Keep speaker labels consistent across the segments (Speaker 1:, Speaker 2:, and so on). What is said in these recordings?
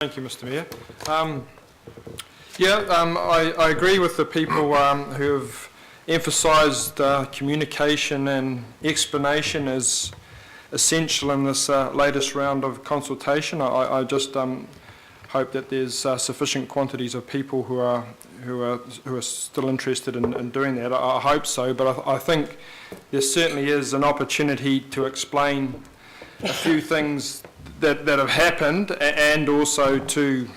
Speaker 1: Thank you, Mr. Mayor. I agree with the people who have emphasised communication and explanation as essential in this latest round of consultation. I just hope that there's sufficient quantities of people who are still interested in doing that. I hope so, but I think there certainly is an opportunity to explain a few things that have happened, and also to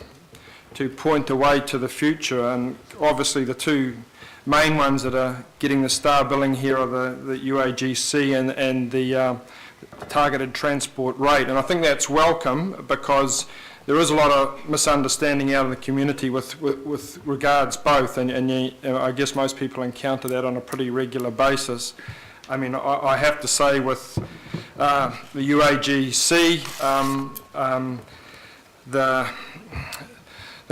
Speaker 1: point the way to the future. And obviously the two main ones that are getting the star billing here are the UAGC and the targeted transport rate. And I think that's welcome, because there is a lot of misunderstanding out in the community with regards both, and I guess most people encounter that on a pretty regular basis. I mean, I have to say with the UAGC, the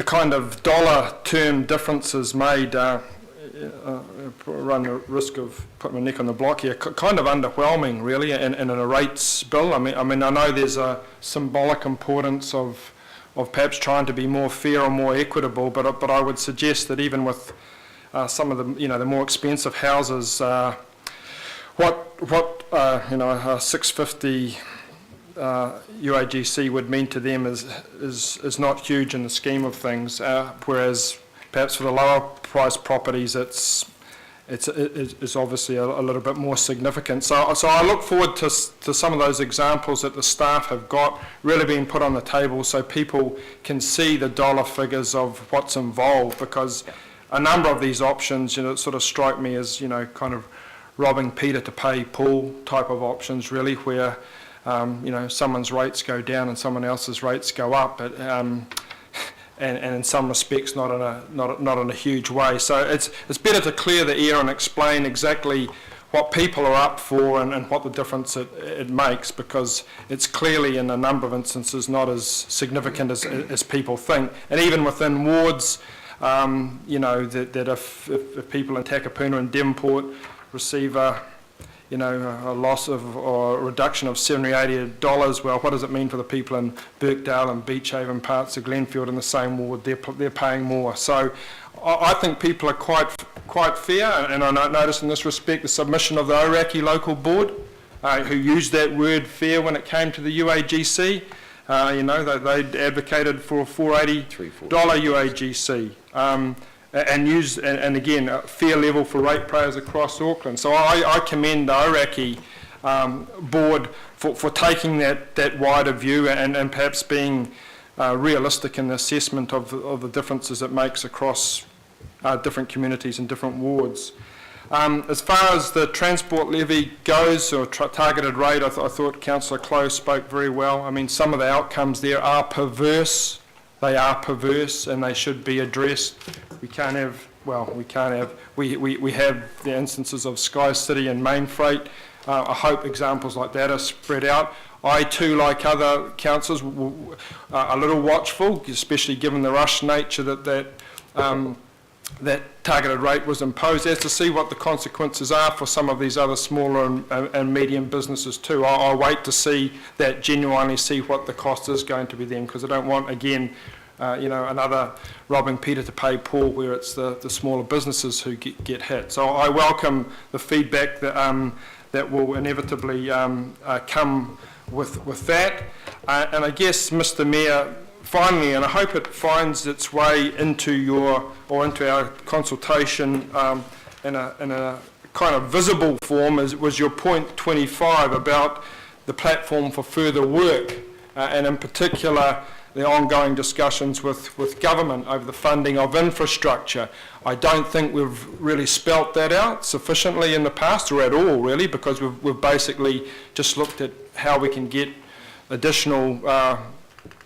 Speaker 1: kind of dollar term differences made, run the risk of putting my neck on the block here, kind of underwhelming really in a rates bill. I mean, I know there's a symbolic importance of perhaps trying to be more fair or more equitable, but I would suggest that even with some of the the more expensive houses, what a 650 UAGC would mean to them is not huge in the scheme of things, whereas perhaps for the lower price properties it's obviously a little bit more significant. So I look forward to some of those examples that the staff have got really being put on the table, so people can see the dollar figures of what's involved, because a number of these options sort of strike me as kind of robbing Peter to pay Paul type of options, really, where someone's rates go down and someone else's rates go up, but and in some respects not in a huge way. So it's better to clear the air and explain exactly what people are up for and what the difference it makes, because it's clearly in a number of instances not as significant as people think. And even within wards, that if people in Takapuna and Devonport receive a loss of or a reduction of $70 or $80, well, what does it mean for the people in Birkdale and Beachhaven, parts of Glenfield in the same ward? They're paying more. So I think people are quite fair, and I notice in this respect the submission of the Ōrākei local board, who used that word fair when it came to the UAGC. They advocated for a $480 UAGC. And again, a fair level for ratepayers across Auckland. So I commend the Ōrākei board for taking that wider view and perhaps being realistic in the assessment of the differences it makes across different communities and different wards. As far as the transport levy goes, or targeted rate, I thought Councillor Close spoke very well. I mean, some of the outcomes there are perverse. They are perverse and they should be addressed. We have the instances of Sky City and Main Freight. I hope examples like that are spread out. I too, like other councils, are a little watchful, especially given the rush nature that targeted rate was imposed, as to see what the consequences are for some of these other smaller and medium businesses too. I'll wait to see that, genuinely see what the cost is going to be then, because I don't want, again, another robbing Peter to pay Paul, where it's the smaller businesses who get hit. So I welcome the feedback that will inevitably come with that. And I guess, Mr. Mayor, finally, and I hope it finds its way into our consultation in a kind of visible form, was your point 25 about the platform for further work, and in particular the ongoing discussions with government over the funding of infrastructure. I don't think we've really spelt that out sufficiently in the past, or at all really, because we've basically just looked at how we can get additional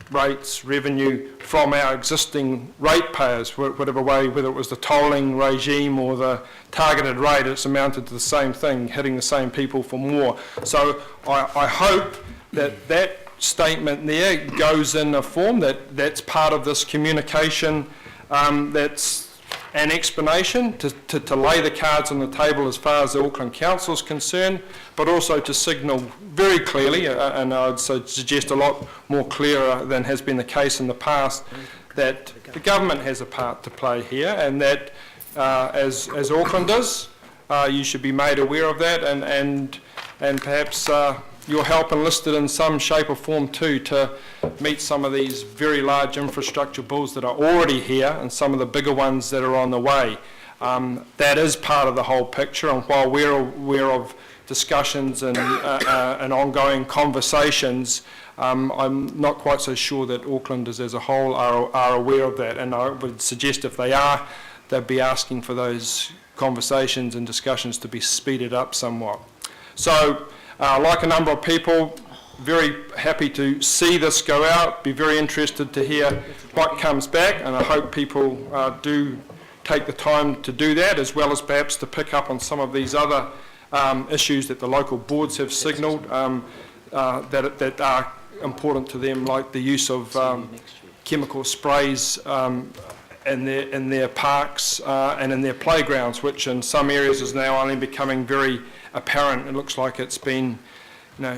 Speaker 1: rates, revenue from our existing ratepayers, whatever way, whether it was the tolling regime or the targeted rate, it's amounted to the same thing, hitting the same people for more. So I hope that statement there goes in a form that's part of this communication that's an explanation to lay the cards on the table as far as the Auckland Council is concerned, but also to signal very clearly, and I would suggest a lot more clearer than has been the case in the past, that the government has a part to play here, and that as Aucklanders, you should be made aware of that, and perhaps your help enlisted in some shape or form too to meet some of these very large infrastructure bills that are already here and some of the bigger ones that are on the way. That is part of the whole picture, and while we're aware of discussions and ongoing conversations, I'm not quite so sure that Aucklanders as a whole are aware of that, and I would suggest if they are, they'd be asking for those conversations and discussions to be speeded up somewhat. So, like a number of people, very happy to see this go out, be very interested to hear what comes back, and I hope people do take the time to do that, as well as perhaps to pick up on some of these other issues that the local boards have signalled that are important to them, like the use of chemical sprays in their parks and in their playgrounds, which in some areas is now only becoming very apparent. It looks like it's been,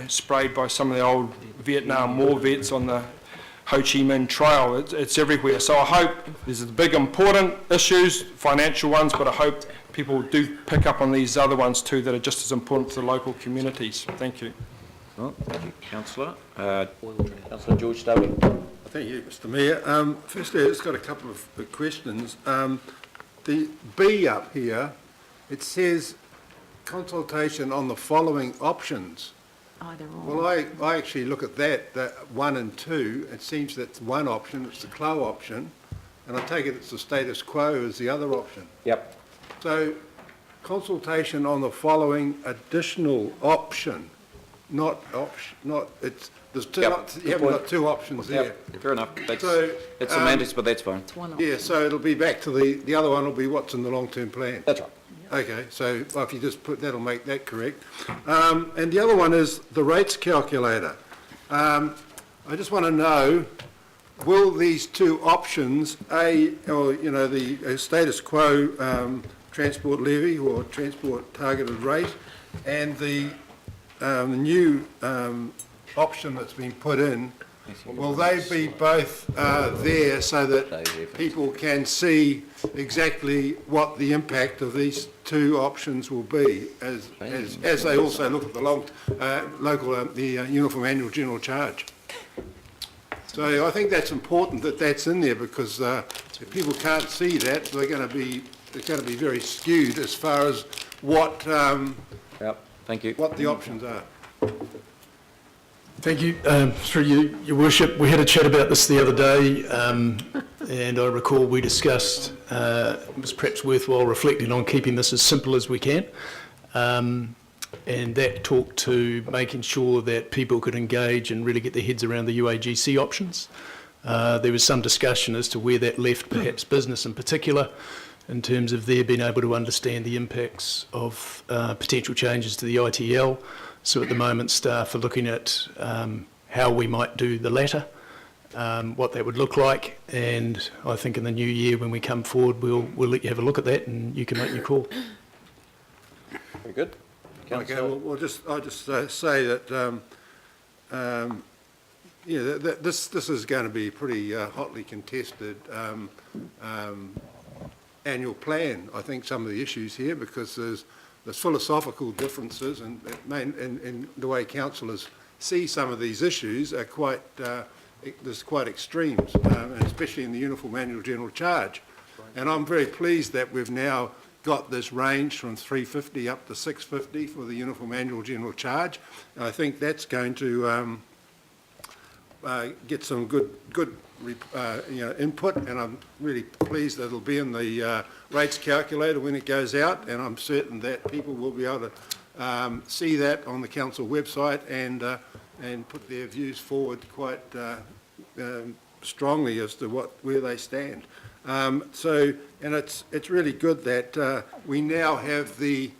Speaker 1: sprayed by some of the old Vietnam War vets on the Ho Chi Minh Trail. It's everywhere. So I hope there's the big important issues, financial ones, but I hope people do pick up on these other ones too that are just as important to the local communities. Thank you.
Speaker 2: Well, thank you, Councillor. Councillor George W.
Speaker 3: Thank you, Mr Mayor. Firstly, I've just got a couple of questions. The B up here, it says consultation on the following options.
Speaker 4: Either or.
Speaker 3: Well, I actually look at that 1 and 2. It seems that's one option, it's the CLO option, and I take it it's the status quo as the other option.
Speaker 2: Yep.
Speaker 3: So, consultation on the following additional option, not it's there's two.
Speaker 2: Yep.
Speaker 3: You haven't got two options there.
Speaker 2: Yep. Fair enough.
Speaker 3: So,
Speaker 2: it's semantics, but that's fine.
Speaker 4: It's one option.
Speaker 3: Yeah, so it'll be back to the other one will be what's in the long-term plan.
Speaker 2: That's right.
Speaker 3: Okay, so if you just put that'll make that correct. And the other one is the rates calculator. I just want to know, will these two options, the status quo transport levy or transport targeted rate, and the new option that's been put in, will they be both there so that people can see exactly what the impact of these two options will be, as they also look at the uniform annual general charge? So I think that's important that that's in there, because if people can't see that, they're going to be very skewed as far as what
Speaker 5: Thank you.
Speaker 3: what the options are.
Speaker 6: Thank you. Through you, Your Worship, we had a chat about this the other day, and I recall we discussed it was perhaps worthwhile reflecting on keeping this as simple as we can, and that talked to making sure that people could engage and really get their heads around the UAGC options. There was some discussion as to where that left perhaps business in particular, in terms of their being able to understand the impacts of potential changes to the ITL. So at the moment, staff are looking at how we might do the latter, what that would look like, and I think in the new year when we come forward, we'll let you have a look at that and you can make your call.
Speaker 5: Very good.
Speaker 3: Okay, well, I'll just say that this is going to be a pretty hotly contested annual plan. I think some of the issues here, because there's philosophical differences and in the way councillors see some of these issues are quite there's quite extremes, and especially in the uniform annual general charge. And I'm very pleased that we've now got this range from 350 up to 650 for the uniform annual general charge. And I think that's going to get some good input, and I'm really pleased that it'll be in the rates calculator when it goes out, and I'm certain that people will be able to see that on the council website and put their views forward quite strongly as to where they stand. And it's really good that we now have the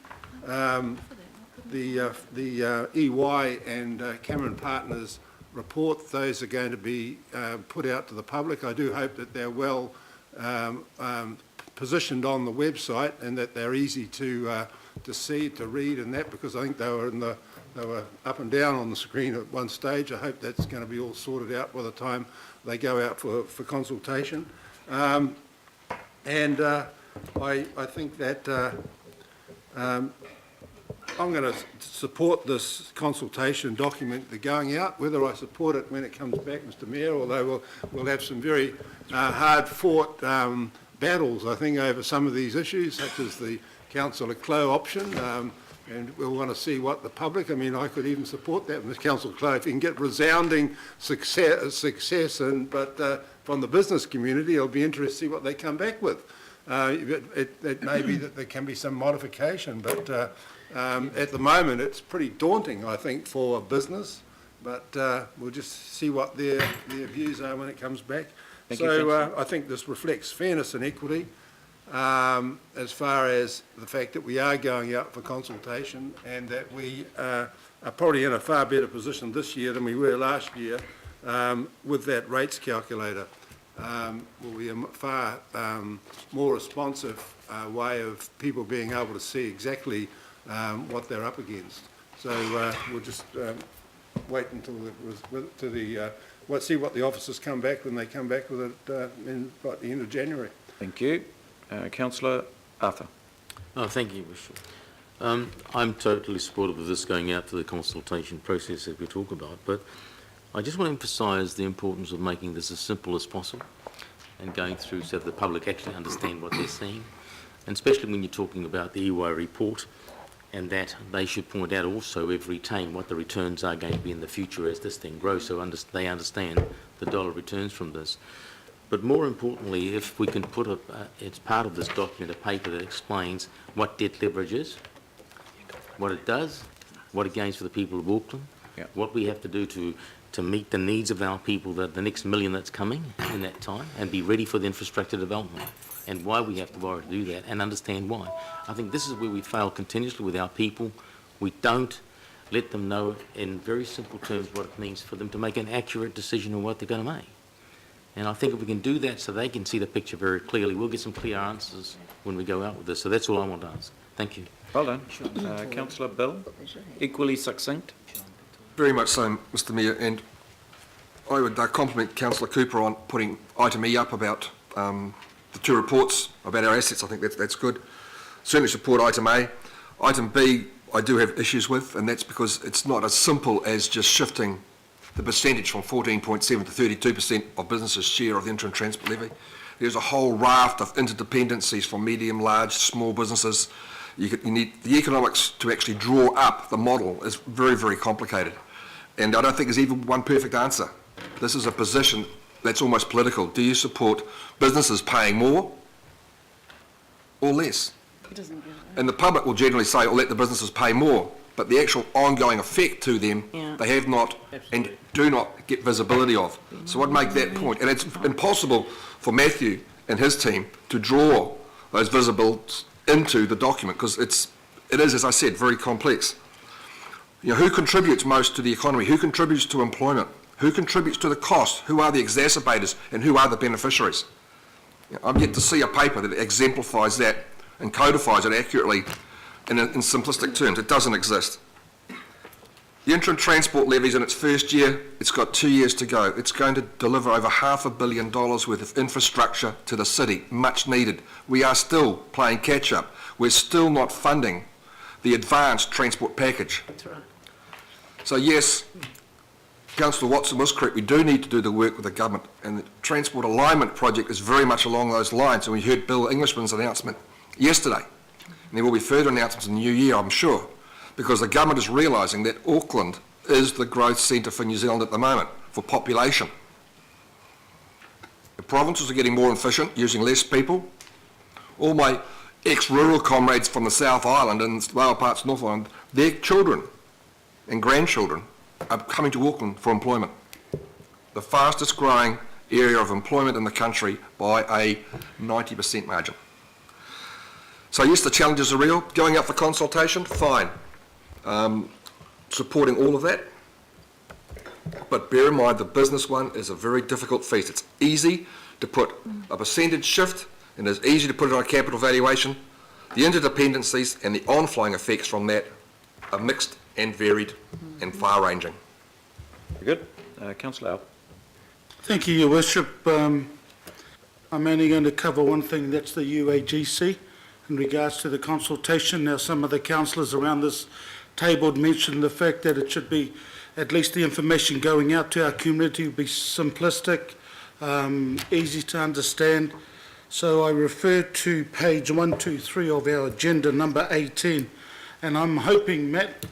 Speaker 3: EY and Cameron Partners report. Those are going to be put out to the public. I do hope that they're well positioned on the website and that they're easy to see, to read and that, because I think they were up and down on the screen at one stage. I hope that's going to be all sorted out by the time they go out for consultation. I think that I'm going to support this consultation document that's going out. Whether I support it when it comes back, Mr Mayor, although we'll have some very hard-fought battles, I think, over some of these issues, such as the Councillor Clough option, and we'll want to see what the public, I mean, I could even support that, Ms Councillor Clough, if you can get resounding success but from the business community, it'll be interesting to see what they come back with. It may be that there can be some modification, but at the moment it's pretty daunting, I think, for business, but we'll just see what their views are when it comes back. I think this reflects fairness and equity as far as the fact that we are going out for consultation and that we are probably in a far better position this year than we were last year with that rates calculator. Will be a far more responsive way of people being able to see exactly what they're up against. So we'll just wait until see what the officers come back when they come back with it in about the end of January.
Speaker 2: Thank you. Councillor Arthur.
Speaker 4: Oh, thank you, Bishop. I'm totally supportive of this going out to the consultation process that we talk about, but I just want to emphasise the importance of making this as simple as possible and going through so that the public actually understand what they're seeing, and especially when you're talking about the EY report, and that they should point out also every time what the returns are going to be in the future as this thing grows, so they understand the dollar returns from this. But more importantly, if we can put it's part of this document, a paper that explains what debt leverage is, what it does, what it gains for the people of Auckland, what we have to do to meet the needs of our people, the next million that's coming in that time, and be ready for the infrastructure development, and why we have to worry to do that, and understand why. I think this is where we fail continuously with our people. We don't let them know in very simple terms what it means for them to make an accurate decision on what they're going to make. And I think if we can do that so they can see the picture very clearly, we'll get some clear answers when we go out with this. So that's all I want to ask. Thank you.
Speaker 2: Well done. Councillor Bill, equally succinct.
Speaker 7: Very much so, Mr Mayor, and I would compliment Councillor Cooper on putting item E up about the two reports about our assets. I think that's good. Certainly support item A. Item B I do have issues with, and that's because it's not as simple as just shifting the percentage from 14.7 to 32% of businesses' share of the interim transport levy. There's a whole raft of interdependencies from medium, large, small businesses. You need the economics to actually draw up the model is very, very complicated. And I don't think there's even one perfect answer. This is a position that's almost political. Do you support businesses paying more or less? And the public will generally say, well, let the businesses pay more. But the actual ongoing effect to them, they have not and do not get visibility of. So I'd make that point. And it's impossible for Matthew and his team to draw those visibles into the document because it is, as I said, very complex. You know, who contributes most to the economy? Who contributes to employment? Who contributes to the cost? Who are the exacerbators and who are the beneficiaries? You know, I've yet to see a paper that exemplifies that and codifies it accurately in simplistic terms. It doesn't exist. The interim transport levy's in its first year. It's got 2 years to go. It's going to deliver over $500 million worth of infrastructure to the city, much needed. We are still playing catch up. We're still not funding the advanced transport package.
Speaker 4: That's right.
Speaker 7: So yes, Councillor Watson was correct. We do need to do the work with the government, and the Transport Alignment Project is very much along those lines. And we heard Bill Englishman's announcement yesterday. And there will be further announcements in the new year, I'm sure, because the government is realising that Auckland is the growth centre for New Zealand at the moment, for population. The provinces are getting more efficient, using less people. All my ex-rural comrades from the South Island and lower parts of North Island, their children and grandchildren are coming to Auckland for employment. The fastest growing area of employment in the country by a 90% margin. So yes, the challenges are real. Going out for consultation, fine. Supporting all of that. But bear in mind the business one is a very difficult feat. It's easy to put a percentage shift and it is easy to put it on a capital valuation. The interdependencies and the on-flying effects from that are mixed and varied and far-ranging.
Speaker 2: Very good. Councillor Alp.
Speaker 8: Thank you, Your Worship. I'm only going to cover one thing, that's the UAGC in regards to the consultation. Now, some of the councillors around this table had mentioned the fact that it should be, at least the information going out to our community, be simplistic, easy to understand. So I refer to page 123 of our agenda, number 18, and I'm hoping, Matt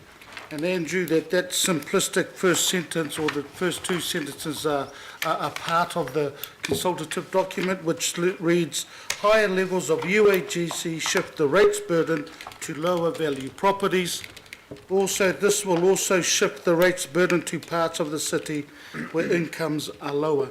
Speaker 8: and Andrew, that simplistic first sentence or the first two sentences are part of the consultative document, which reads, higher levels of UAGC shift the rates burden to lower value properties. Also, this will also shift the rates burden to parts of the city where incomes are lower.